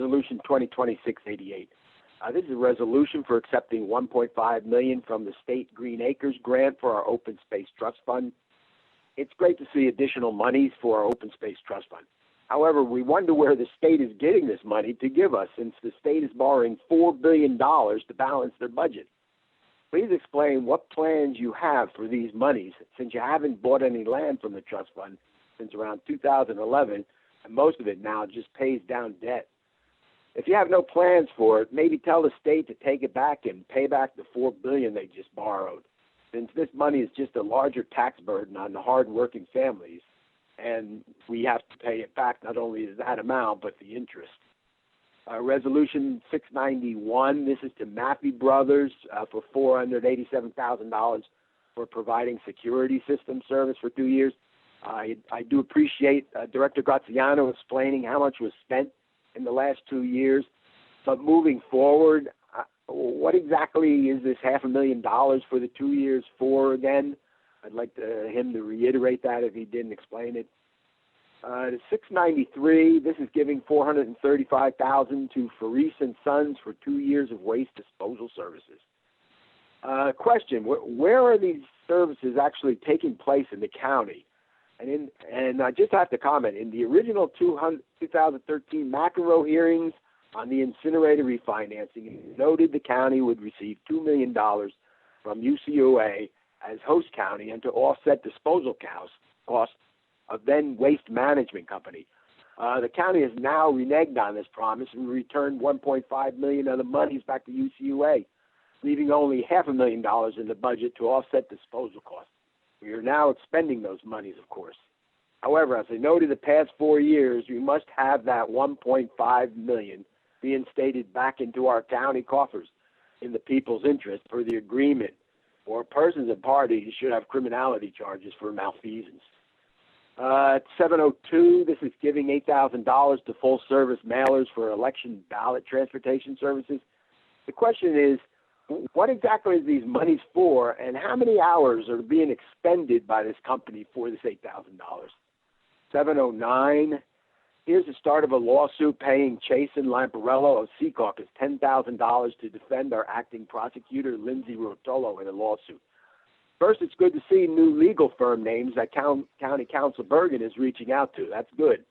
Resolution 2026-88. This is a resolution for accepting $1.5 million from the State Green Acres grant for our Open Space Trust Fund. It's great to see additional monies for our Open Space Trust Fund. However, we wonder where the state is getting this money to give us, since the state is borrowing $4 billion to balance their budget. Please explain what plans you have for these monies, since you haven't bought any land from the trust fund since around 2011, and most of it now just pays down debt. If you have no plans for it, maybe tell the state to take it back and pay back the $4 billion they just borrowed, since this money is just a larger tax burden on the hard-working families, and we have to pay it back not only that amount, but the interest. Resolution 691, this is to Maffey Brothers for $487,000 for providing security system service for 2 years. I do appreciate Director Graziano explaining how much was spent in the last 2 years, but moving forward, what exactly is this $500,000 for the 2 years for again? I'd like him to reiterate that if he didn't explain it. The 693, this is giving $435,000 to Faris and Sons for 2 years of waste disposal services. Question: where are these services actually taking place in the county? And I just have to comment, in the original 2013 McEnroe hearings on the incinerator refinancing, it noted the county would receive $2 million from UCUA as host county and to offset disposal costs of then Waste Management Company. The county has now reneged on this promise and returned $1.5 million of the monies back to UCUA, leaving only $500,000 in the budget to offset disposal costs. We are now expending those monies, of course. However, as I noted the past 4 years, we must have that $1.5 million being stated back into our county coffers in the people's interest for the agreement, or persons and parties should have criminality charges for malfeasance. At 702, this is giving $8,000 to full-service mailers for election ballot transportation services. The question is, what exactly are these monies for, and how many hours are being expended by this company for this $8,000? 709, here's the start of a lawsuit paying Chase and Lamparello of Secaucus $10,000 to defend our acting prosecutor, Lindsay Rotolo, in a lawsuit. First, it's good to see new legal firm names that County Council Bergen is reaching out to. That's good,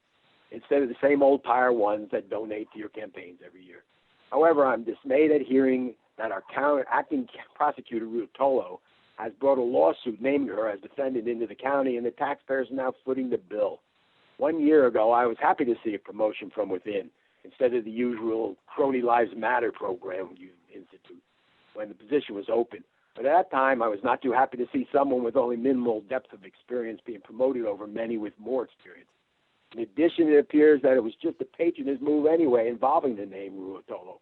instead of the same old tire ones that donate to your campaigns every year. However, I'm dismayed at hearing that our acting prosecutor, Rotolo, has brought a lawsuit naming her as defendant into the county, and the taxpayers are now footing the bill. 1 year ago, I was happy to see a promotion from within, instead of the usual Crony Lives Matter program you institute when the position was open. But at that time, I was not too happy to see someone with only minimal depth of experience being promoted over many with more experience. In addition, it appears that it was just a patronage move anyway involving the name Ruotolo.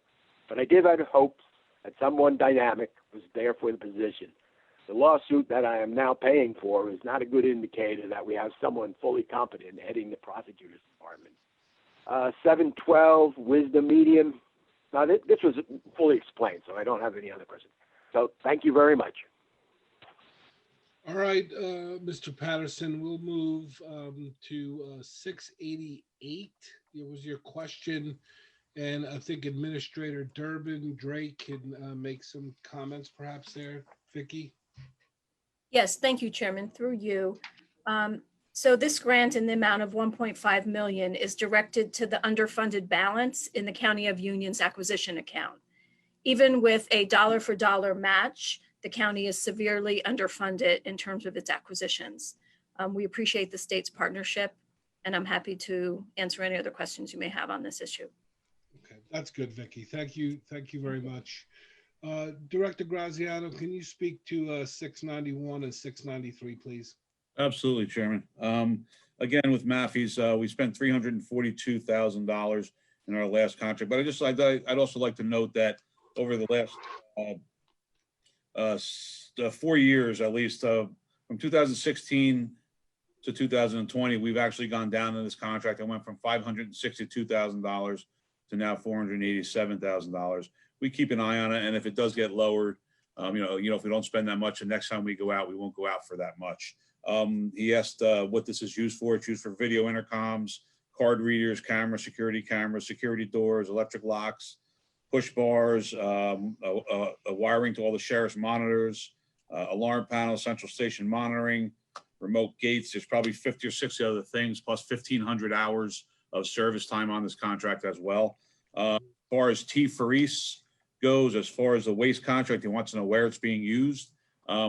But I did have hopes that someone dynamic was there for the position. The lawsuit that I am now paying for is not a good indicator that we have someone fully competent heading the prosecutor's department. 712, Wisdom Medium. Now, this was fully explained, so I don't have any other questions. So thank you very much. All right, Mr. Patterson, we'll move to 688. It was your question, and I think Administrator Durbin Drake can make some comments perhaps there. Vicki? Yes, thank you, Chairman, through you. So this grant in the amount of $1.5 million is directed to the underfunded balance in the County of Union's acquisition account. Even with a dollar-for-dollar match, the county is severely underfunded in terms of its acquisitions. We appreciate the state's partnership, and I'm happy to answer any other questions you may have on this issue. Okay, that's good, Vicki. Thank you very much. Director Graziano, can you speak to 691 and 693, please? Absolutely, Chairman. Again, with Maffey's, we spent $342,000 in our last contract, but I'd also like to note that over the last 4 years, at least from 2016 to 2020, we've actually gone down in this contract. I went from $562,000 to now $487,000. We keep an eye on it, and if it does get lowered, if we don't spend that much, the next time we go out, we won't go out for that much. He asked what this is used for. It's used for video intercoms, card readers, cameras, security doors, electric locks, push bars, wiring to all the sheriff's monitors, alarm panels, central station monitoring, remote gates. There's probably 50 or 60 other things, plus 1,500 hours of service time on this contract as well. As far as T. Faris goes, as far as the waste contract, he wants to know where it's being used.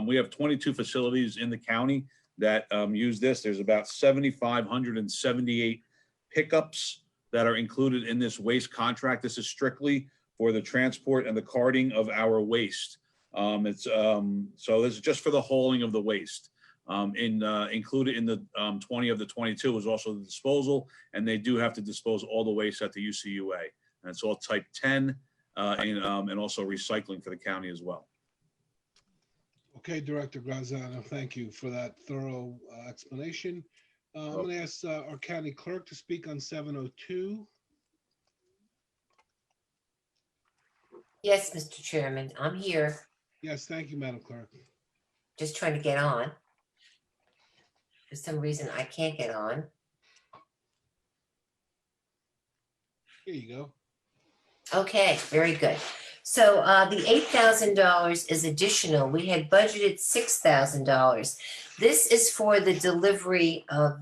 We have 22 facilities in the county that use this. There's about 7,578 pickups that are included in this waste contract. This is strictly for the transport and the carting of our waste. So this is just for the hauling of the waste. Included in the 20 of the 22 is also the disposal, and they do have to dispose all the waste at the UCUA. And it's all type 10 and also recycling for the county as well. Okay, Director Graziano, thank you for that thorough explanation. I'm going to ask our county clerk to speak on 702. Yes, Mr. Chairman, I'm here. Yes, thank you, Madam Clerk. Just trying to get on. For some reason, I can't get on. Here you go. Okay, very good. So the $8,000 is additional. We had budgeted $6,000. This is for the delivery of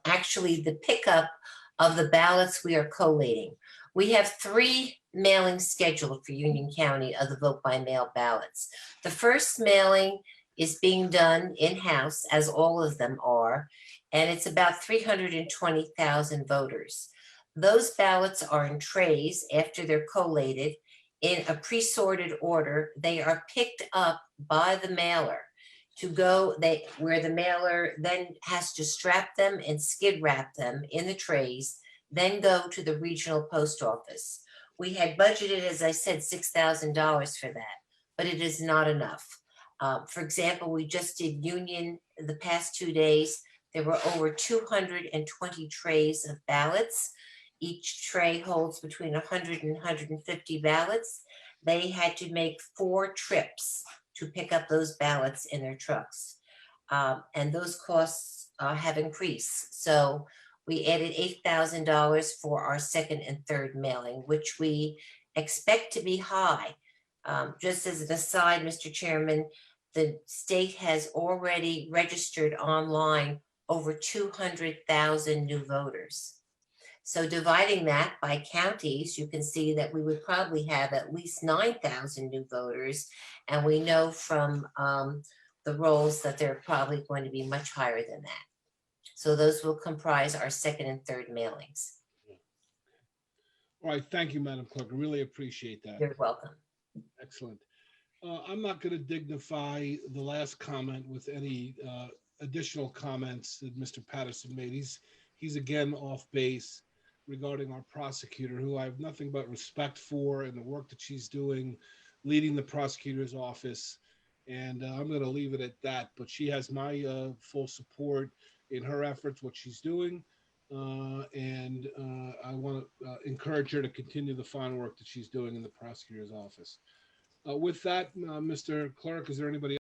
actually the pickup of the ballots we are collating. We have 3 mailings scheduled for Union County of the vote by mail ballots. The first mailing is being done in-house, as all of them are, and it's about 320,000 voters. Those ballots are in trays after they're collated in a pre-sorted order. They are picked up by the mailer to go where the mailer then has to strap them and skid wrap them in the trays, then go to the regional post office. We had budgeted, as I said, $6,000 for that, but it is not enough. For example, we just did Union the past 2 days. There were over 220 trays of ballots. Each tray holds between 100 and 150 ballots. They had to make 4 trips to pick up those ballots in their trucks. And those costs have increased. So we added $8,000 for our second and third mailing, which we expect to be high. Just as an aside, Mr. Chairman, the state has already registered online over 200,000 new voters. So dividing that by counties, you can see that we would probably have at least 9,000 new voters. And we know from the rolls that they're probably going to be much higher than that. So those will comprise our second and third mailings. All right, thank you, Madam Clerk. I really appreciate that. You're welcome. Excellent. I'm not going to dignify the last comment with any additional comments that Mr. Paterson made. He's again off base regarding our prosecutor, who I have nothing but respect for and the work that she's doing, leading the prosecutor's office. And I'm going to leave it at that. But she has my full support in her efforts, what she's doing. And I want to encourage her to continue the fine work that she's doing in the prosecutor's office. With that, Mr. Clerk, is there anybody